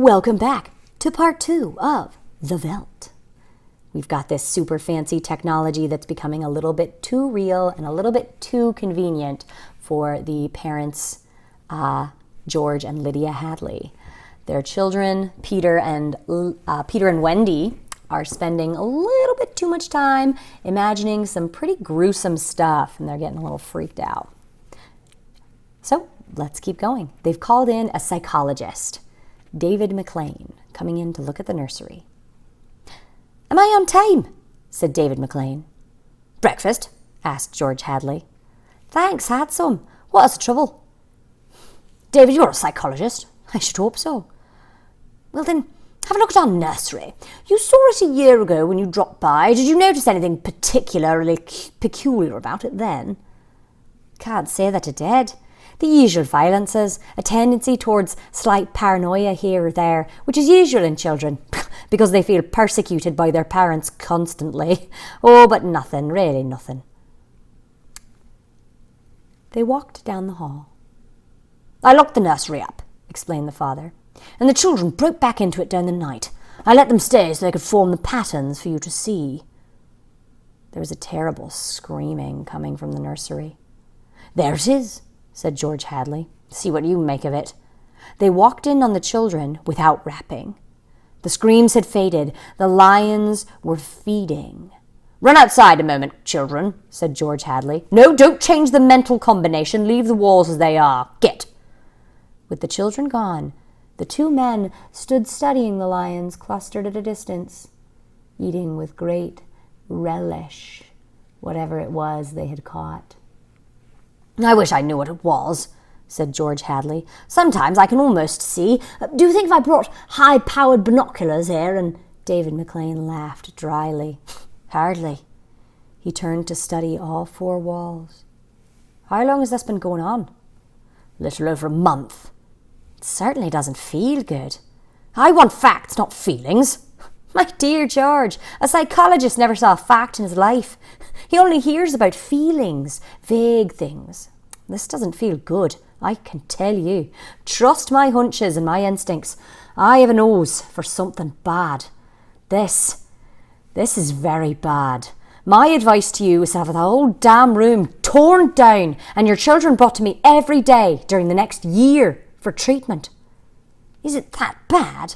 Welcome back to part 2 of the Veldt. We've got this super fancy technology that's becoming a little bit too real and a little bit too convenient for the parents, George and Lydia Hadley. Their children, Peter and Wendy, are spending a little bit too much time imagining some pretty gruesome stuff, and they're getting a little freaked out. So let's keep going. They've called in a psychologist, David McLean, coming in to look at the nursery. "Am I on time?" said David McLean. "Breakfast?" asked George Hadley. "Thanks, had some. What is the trouble?" "David, you're a psychologist." "I should hope so." "Well then, have a look at our nursery. You saw it a year ago when you dropped by. Did you notice anything particularly peculiar about it then?" "Can't say that I did. The usual violences, a tendency towards slight paranoia here or there, which is usual in children, because they feel persecuted by their parents constantly. Oh, but nothing, really nothing." They walked down the hall. "I locked the nursery up," explained the father, "and the children broke back into it during the night. I let them stay so they could form the patterns for you to see." There was a terrible screaming coming from the nursery. "There it is," said George Hadley. "See what you make of it." They walked in on the children without rapping. The screams had faded. The lions were feeding. "Run outside a moment, children," said George Hadley. "No, don't change the mental combination. Leave the walls as they are. Get." With the children gone, the two men stood studying the lions clustered at a distance, eating with great relish whatever it was they had caught. "I wish I knew what it was," said George Hadley. "Sometimes I can almost see. Do you think if I brought high-powered binoculars here?" And David McLean laughed dryly. "Hardly." He turned to study all four walls. "How long has this been going on?" "Little over a month." "It certainly doesn't feel good." "I want facts, not feelings." "My dear George, a psychologist never saw a fact in his life. He only hears about feelings, vague things. This doesn't feel good, I can tell you. Trust my hunches and my instincts. I have a nose for something bad. This is very bad. My advice to you is to have the whole damn room torn down and your children brought to me every day during the next year for treatment." "Is it that bad?"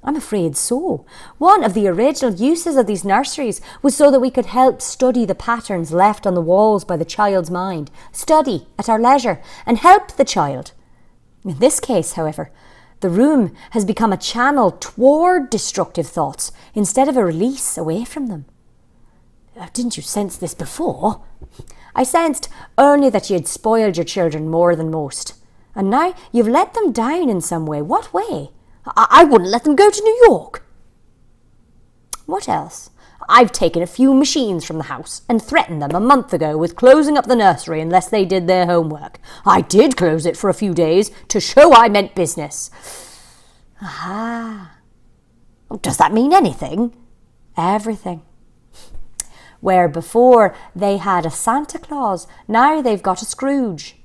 "I'm afraid so. One of the original uses of these nurseries was so that we could help study the patterns left on the walls by the child's mind, study at our leisure, and help the child. In this case, however, the room has become a channel toward destructive thoughts instead of a release away from them." "Didn't you sense this before?" "I sensed only that you had spoiled your children more than most. And now you've let them down in some way. What way?" I wouldn't let them go to New York." "What else?" "I've taken a few machines from the house and threatened them a month ago with closing up the nursery unless they did their homework. I did close it for a few days to show I meant business." "Aha. Does that mean anything?" "Everything. Where before they had a Santa Claus, now they've got a Scrooge.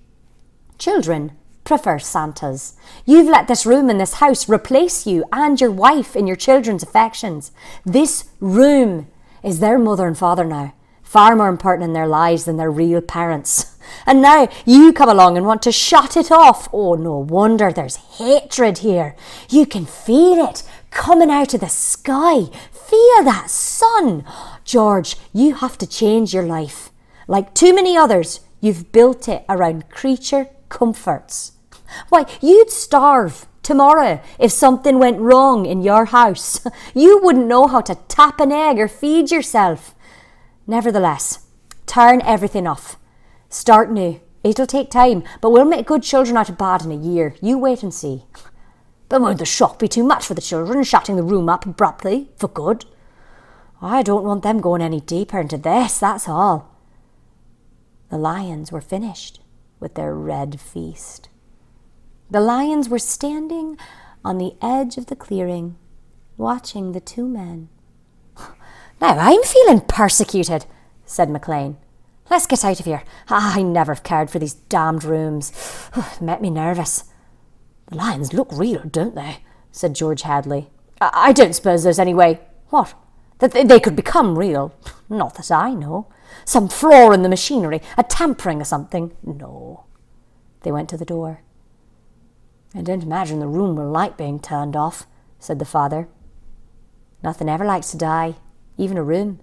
Children prefer Santas. You've let this room in this house replace you and your wife in your children's affections. This room is their mother and father now, far more important in their lives than their real parents. And now you come along and want to shut it off. Oh, no wonder there's hatred here. You can feel it coming out of the sky. Feel that sun. George, you have to change your life. Like too many others, you've built it around creature comforts. Why, you'd starve tomorrow if something went wrong in your house. You wouldn't know how to tap an egg or feed yourself. Nevertheless, turn everything off. Start new. It'll take time, but we'll make good children out of bad in a year. You wait and see." "But won't the shock be too much for the children, shutting the room up abruptly for good?" "I don't want them going any deeper into this, that's all." The lions were finished with their red feast. The lions were standing on the edge of the clearing, watching the two men. "Now I'm feeling persecuted," said McLean. "Let's get out of here. I never cared for these damned rooms. It made me nervous." "The lions look real, don't they?" said George Hadley. I don't suppose there's any way... What? That they could become real? Not that I know. Some flaw in the machinery, a tampering or something? No. They went to the door. I don't imagine the room will like being turned off, said the father. Nothing ever likes to die, even a room.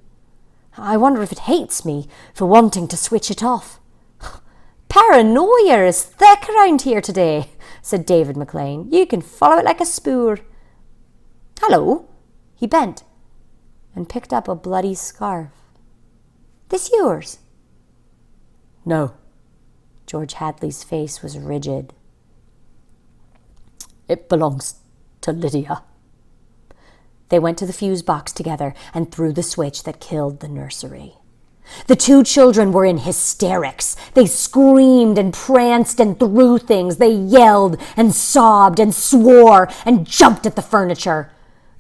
I wonder if it hates me for wanting to switch it off. Paranoia is thick around here today, said David McLean. You can follow it like a spoor. Hello. He bent and picked up a bloody scarf. This yours? No. George Hadley's face was rigid. It belongs to Lydia. They went to the fuse box together and threw the switch that killed the nursery. The two children were in hysterics. They screamed and pranced and threw things. They yelled and sobbed and swore and jumped at the furniture.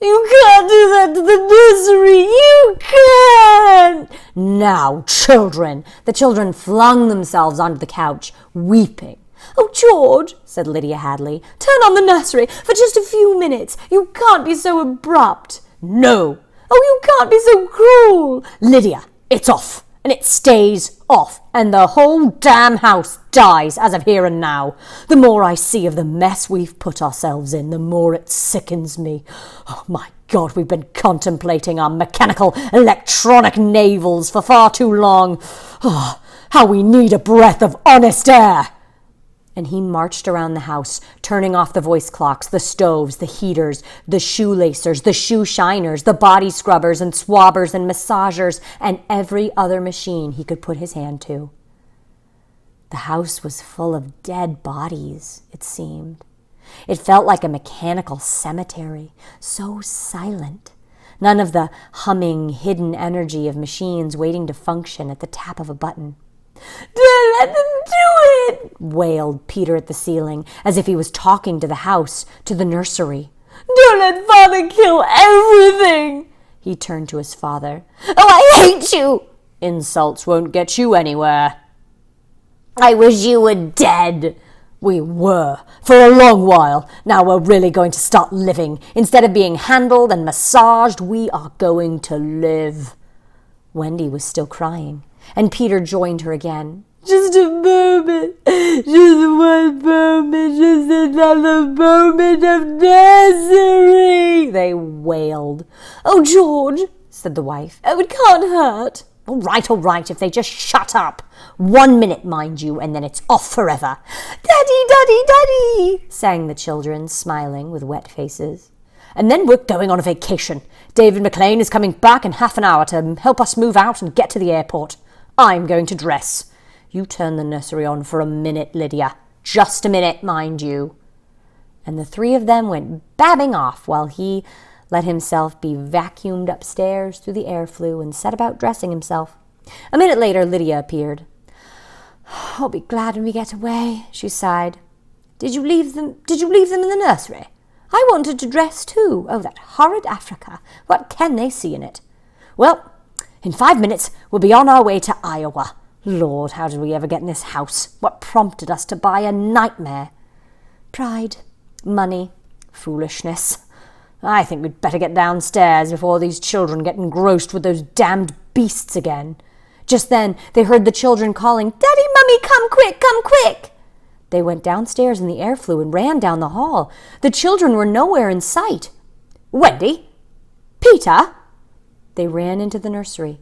You can't do that to the nursery! You can't! Now, children! The children flung themselves onto the couch, weeping. Oh, George, said Lydia Hadley, turn on the nursery for just a few minutes. You can't be so abrupt. No. Oh, you can't be so cruel. Lydia, it's off, and it stays off, and the whole damn house dies as of here and now. The more I see of the mess we've put ourselves in, the more it sickens me. Oh, my God, we've been contemplating our mechanical, electronic navels for far too long. Oh, how we need a breath of honest air. And he marched around the house, turning off the voice clocks, the stoves, the heaters, the shoelacers, the shoe shiners, the body scrubbers and swabbers and massagers, and every other machine he could put his hand to. The house was full of dead bodies, it seemed. It felt like a mechanical cemetery, so silent. None of the humming, hidden energy of machines waiting to function at the tap of a button. Don't let them do it, wailed Peter at the ceiling, as if he was talking to the house, to the nursery. Don't let Father kill everything. He turned to his father. Oh, I hate you. Insults won't get you anywhere. I wish you were dead. We were, for a long while. Now we're really going to start living. Instead of being handled and massaged, we are going to live. Wendy was still crying, and Peter joined her again. Just a moment, just one moment, just another moment of nursery, they wailed. Oh, George, said the wife, oh, it can't hurt. All right, if they just shut up. 1 minute, mind you, and then it's off forever. Daddy, daddy, daddy, sang the children, smiling with wet faces. And then we're going on a vacation. David McLean is coming back in half an hour to help us move out and get to the airport. I'm going to dress. You turn the nursery on for a minute, Lydia. Just a minute, mind you. And the three of them went babbing off while he let himself be vacuumed upstairs through the air flue and set about dressing himself. A minute later, Lydia appeared. I'll be glad when we get away, she sighed. Did you leave them in the nursery? I wanted to dress too. Oh, that horrid Africa. What can they see in it? Well, in 5 minutes, we'll be on our way to Iowa. Lord, how did we ever get in this house? What prompted us to buy a nightmare? Pride, money, foolishness. I think we'd better get downstairs before these children get engrossed with those damned beasts again. Just then, they heard the children calling, Daddy, Mummy, come quick, come quick! They went downstairs in the air flue and ran down the hall. The children were nowhere in sight. Wendy? Peter? They ran into the nursery.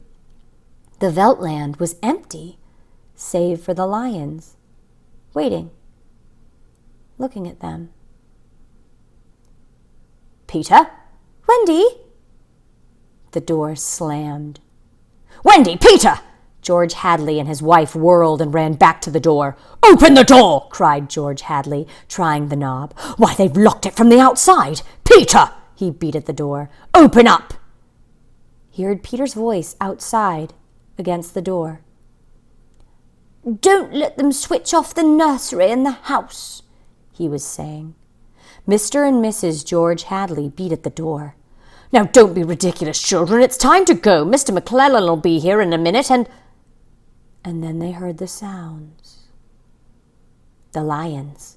The Veldt land was empty, save for the lions, waiting, looking at them. Peter? Wendy? The door slammed. Wendy! Peter! George Hadley and his wife whirled and ran back to the door. Open the door! Cried George Hadley, trying the knob. Why, they've locked it from the outside! Peter! He beat at the door. Open up! He heard Peter's voice outside against the door. Don't let them switch off the nursery and the house, he was saying. Mr. and Mrs. George Hadley beat at the door. Now, don't be ridiculous, children. It's time to go. Mr. McClellan'll be here in a minute, and then they heard the sounds. The lions.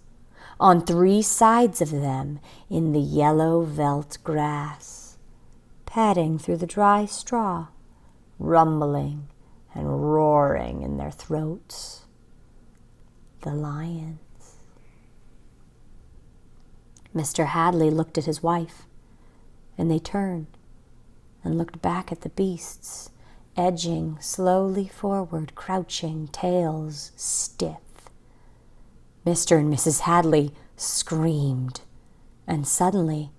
on 3 sides of them in the yellow veldt grass, padding through the dry straw, rumbling and roaring in their throats. The lions. Mr. Hadley looked at his wife, and they turned and looked back at the beasts, edging slowly forward, crouching, tails stiff. Mr. and Mrs. Hadley screamed, and suddenly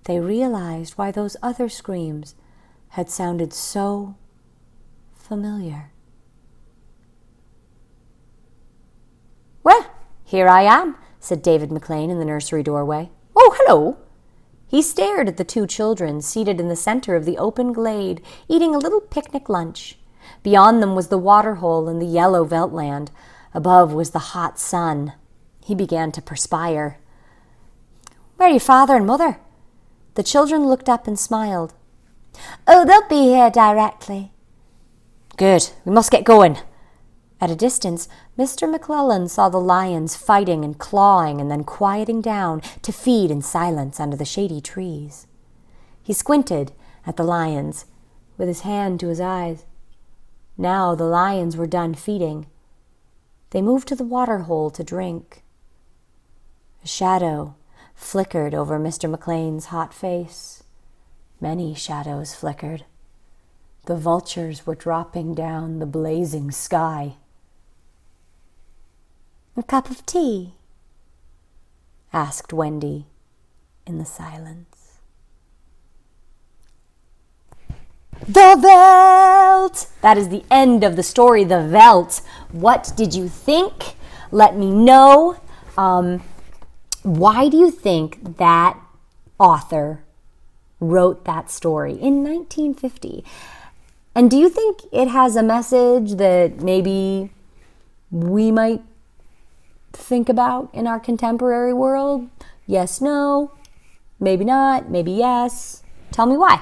they realized why those other screams had sounded so familiar. "Well, here I am," said David McLean in the nursery doorway. "Oh, hello." He stared at the 2 children seated in the center of the open glade, eating a little picnic lunch. Beyond them was the waterhole in the yellow veldtland. Above was the hot sun. He began to perspire. "Where are your father and mother?" The children looked up and smiled. "Oh, they'll be here directly." "Good, we must get going." At a distance, Mr. McClellan saw the lions fighting and clawing and then quieting down to feed in silence under the shady trees. He squinted at the lions with his hand to his eyes. Now the lions were done feeding. They moved to the water hole to drink. A shadow flickered over Mr. McLean's hot face. Many shadows flickered. The vultures were dropping down the blazing sky. "A cup of tea?" asked Wendy in the silence. The Veldt! That is the end of the story, The Veldt. What did you think? Let me know. Why do you think that author wrote that story in 1950? And do you think it has a message that maybe we might think about in our contemporary world? Yes, no, maybe not, maybe yes. Tell me why.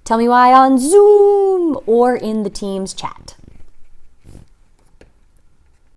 Tell me why on Zoom or in the Teams chat.